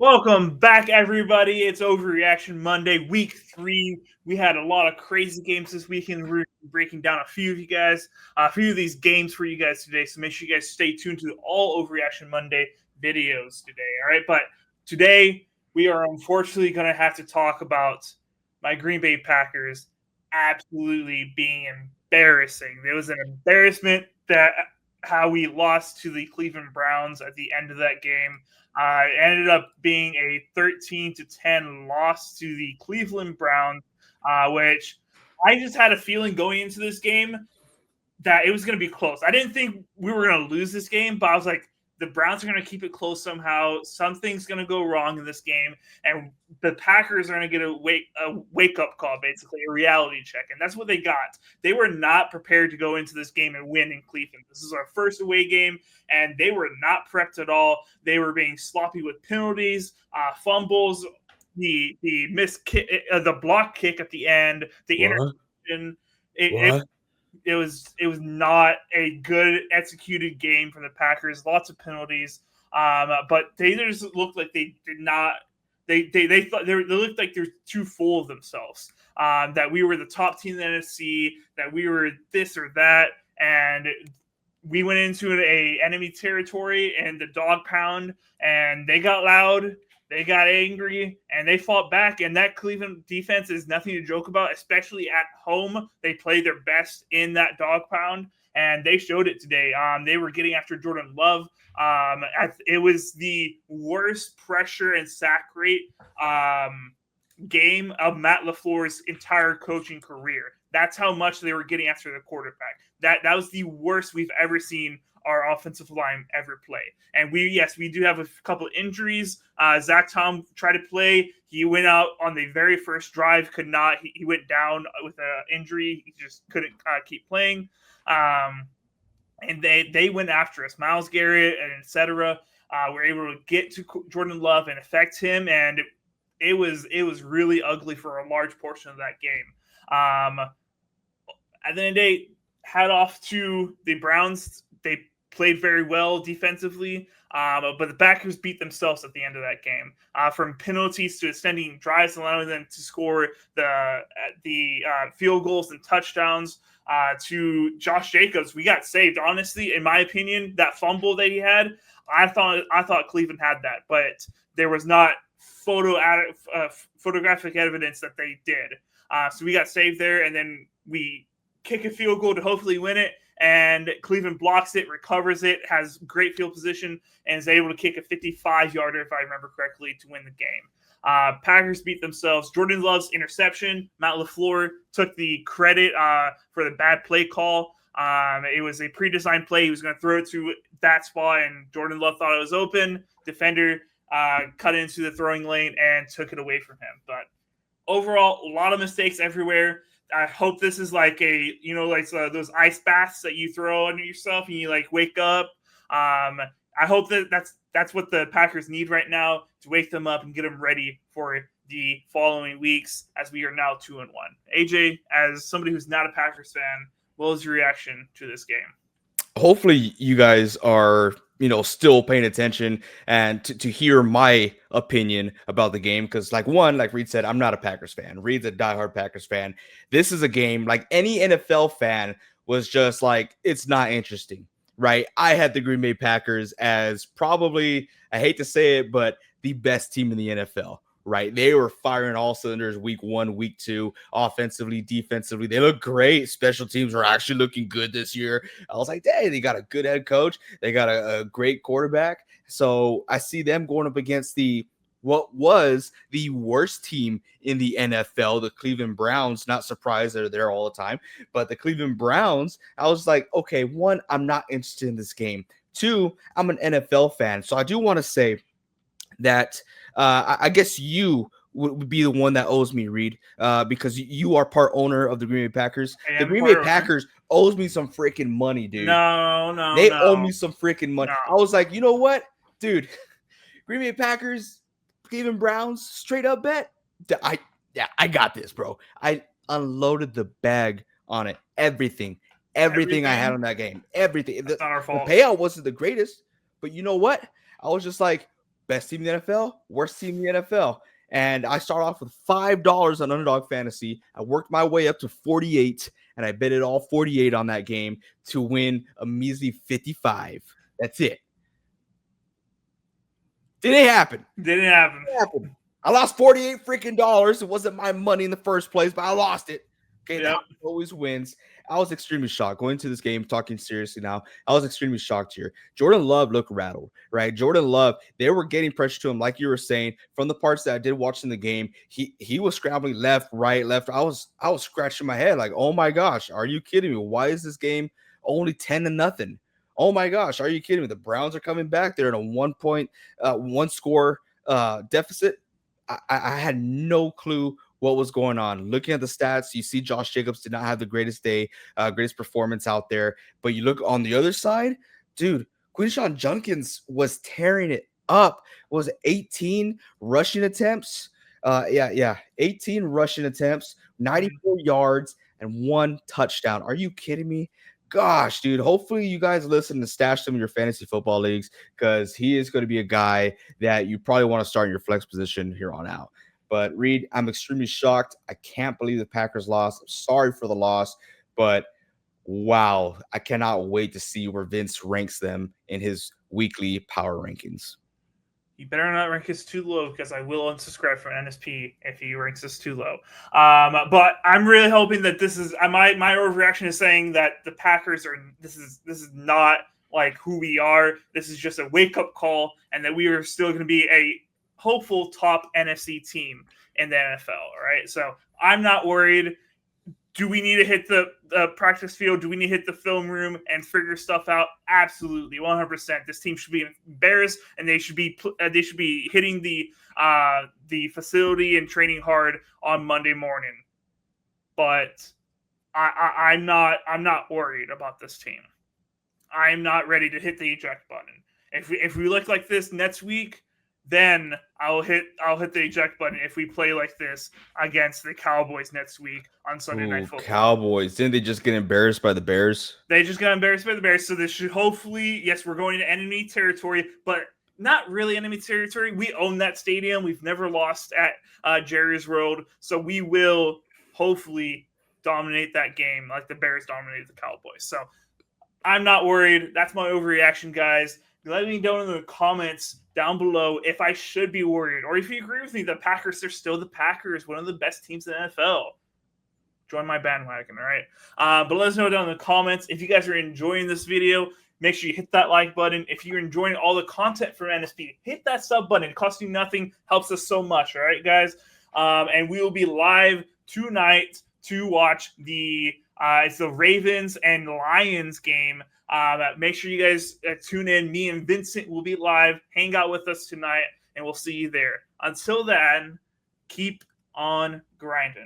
Welcome back, everybody. It's Overreaction Monday, week 3. We had a lot of crazy games this weekend. We're breaking down a few of these games for you guys today. So make sure you guys stay tuned to all Overreaction Monday videos today. All right, but today we are unfortunately going to have to talk about my Green Bay Packers absolutely being embarrassing. There was an embarrassment that how we lost to the Cleveland Browns at the end of that game. It ended up being a 13-10 loss to the Cleveland Browns, which I just had a feeling going into this game that it was going to be close. I didn't think we were going to lose this game, but I was like, the Browns are going to keep it close somehow. Something's going to go wrong in this game, and the Packers are going to get a wake-up call, basically, a reality check, and that's what they got. They were not prepared to go into this game and win in Cleveland. This is our first away game, and they were not prepped at all. They were being sloppy with penalties, fumbles, the missed kick, the block kick at the end, the interception. It was not a good executed game from the Packers. Lots of penalties, but they just looked like they did not. They thought they looked like they're too full of themselves. That we were the top team in the NFC. That we were this or that, and we went into a enemy territory and the dog pound, and they got loud. They got angry, and they fought back, and that Cleveland defense is nothing to joke about, especially at home. They played their best in that dog pound, and they showed it today. They were getting after Jordan Love. It was the worst pressure and sack rate game of Matt LaFleur's entire coaching career. That's how much they were getting after the quarterback. That was the worst we've ever seen our offensive line ever play. And we do have a couple injuries. Zach Tom tried to play. He went out on the very first drive, could not. He went down with an injury. He just couldn't keep playing. And they went after us. Myles Garrett and et cetera were able to get to Jordan Love and affect him. And it was really ugly for a large portion of that game. At the end of the day, hat off to the Browns. They played very well defensively, but the Packers beat themselves at the end of that game. From penalties to extending drives, allowing them to score the field goals and touchdowns, to Josh Jacobs, we got saved. Honestly, in my opinion, that fumble that he had, I thought Cleveland had that, but there was not photographic evidence that they did. So we got saved there, and then we kick a field goal to hopefully win it. And Cleveland blocks it, recovers it, has great field position, and is able to kick a 55-yarder, if I remember correctly, to win the game. Packers beat themselves. Jordan Love's interception, Matt LaFleur took the credit for the bad play call. It was a pre-designed play. He was going to throw it to that spot, and Jordan Love thought it was open. Defender cut into the throwing lane and took it away from him. But overall, a lot of mistakes everywhere. I hope this is like those ice baths that you throw on yourself and you like wake up. I hope that's what the Packers need right now to wake them up and get them ready for the following weeks, as we are now 2-1. AJ, as somebody who's not a Packers fan, what was your reaction to this game? Hopefully you guys are, still paying attention and to hear my opinion about the game. Because like Reed said, I'm not a Packers fan. Reed's a diehard Packers fan. This is a game like any NFL fan was just like, it's not interesting, right? I had the Green Bay Packers as probably, I hate to say it, but the best team in the NFL. Right. They were firing all cylinders week 1, week 2, offensively, defensively. They look great. Special teams are actually looking good this year. I was like, hey, they got a good head coach. They got a great quarterback. So I see them going up against what was the worst team in the NFL, the Cleveland Browns. Not surprised they're there all the time. But the Cleveland Browns, I was like, okay, 1, I'm not interested in this game. 2, I'm an NFL fan. So I do want to say that I guess you would be the one that owes me, Reed, because you are part owner of the Green Bay Packers. The Green Bay Packers owes me some freaking money, dude. No. They owe me some freaking money. No. I was like, you know what, dude? Green Bay Packers, Cleveland Browns, straight up bet. I got this, bro. I unloaded the bag on it. Everything I had on that game. Everything. That's not our fault. The payout wasn't the greatest, but you know what? I was just like, best team in the NFL, worst team in the NFL. And I started off with $5 on Underdog Fantasy. I worked my way up to 48, and I bet it all 48 on that game to win a measly 55. That's it. Didn't happen. Didn't happen. I lost 48 freaking dollars. It wasn't my money in the first place, but I lost it. Okay, that always wins. I was extremely shocked going into this game, talking seriously now. I was extremely shocked here. Jordan Love looked rattled, right? Jordan Love, they were getting pressure to him, like you were saying. From the parts that I did watch in the game, he was scrambling left, right, left. I was scratching my head like, oh my gosh, are you kidding me? Why is this game only 10-0? Oh my gosh, are you kidding me? The Browns are coming back. They're in a one score deficit. I had no clue what was going on. Looking at the stats, you see Josh Jacobs did not have the greatest day, greatest performance out there. But you look on the other side, dude, Quinshon Judkins was tearing it up. Was 18 rushing attempts? 18 rushing attempts, 94 yards, and 1 touchdown. Are you kidding me? Gosh, dude, hopefully you guys listen to stash him in your fantasy football leagues, because he is going to be a guy that you probably want to start in your flex position here on out. But Reed, I'm extremely shocked. I can't believe the Packers lost. I'm sorry for the loss, but wow, I cannot wait to see where Vince ranks them in his weekly power rankings. You better not rank us too low, because I will unsubscribe from NSP if he ranks us too low. But I'm really hoping that this is my overreaction is saying that the Packers are this is not like who we are. This is just a wake up call, and that we are still going to be a hopeful top NFC team in the NFL. All right, so I'm not worried. Do we need to hit the practice field? Do we need to hit the film room and figure stuff out? Absolutely, 100%. This team should be embarrassed, and they should be hitting the facility and training hard on Monday morning. But I'm not worried about this team. I'm not ready to hit the eject button. If we look like this next week, then I'll hit the eject button if we play like this against the Cowboys next week on Sunday Night Football. Cowboys. Didn't they just get embarrassed by the Bears? They just got embarrassed by the Bears. So this should hopefully, yes, we're going to enemy territory, but not really enemy territory. We own that stadium. We've never lost at Jerry's World. So we will hopefully dominate that game like the Bears dominated the Cowboys. So I'm not worried. That's my overreaction, guys. Let me know in the comments down below if I should be worried, or if you agree with me, the Packers are still the Packers, one of the best teams in the NFL. Join my bandwagon, all right? But let us know down in the comments. If you guys are enjoying this video, make sure you hit that like button. If you're enjoying all the content from NSP, hit that sub button. It costs you nothing, helps us so much, all right, guys? And we will be live tonight to watch it's the Ravens and Lions game. Make sure you guys tune in. Me and Vincent will be live. Hang out with us tonight, and we'll see you there. Until then, keep on grinding.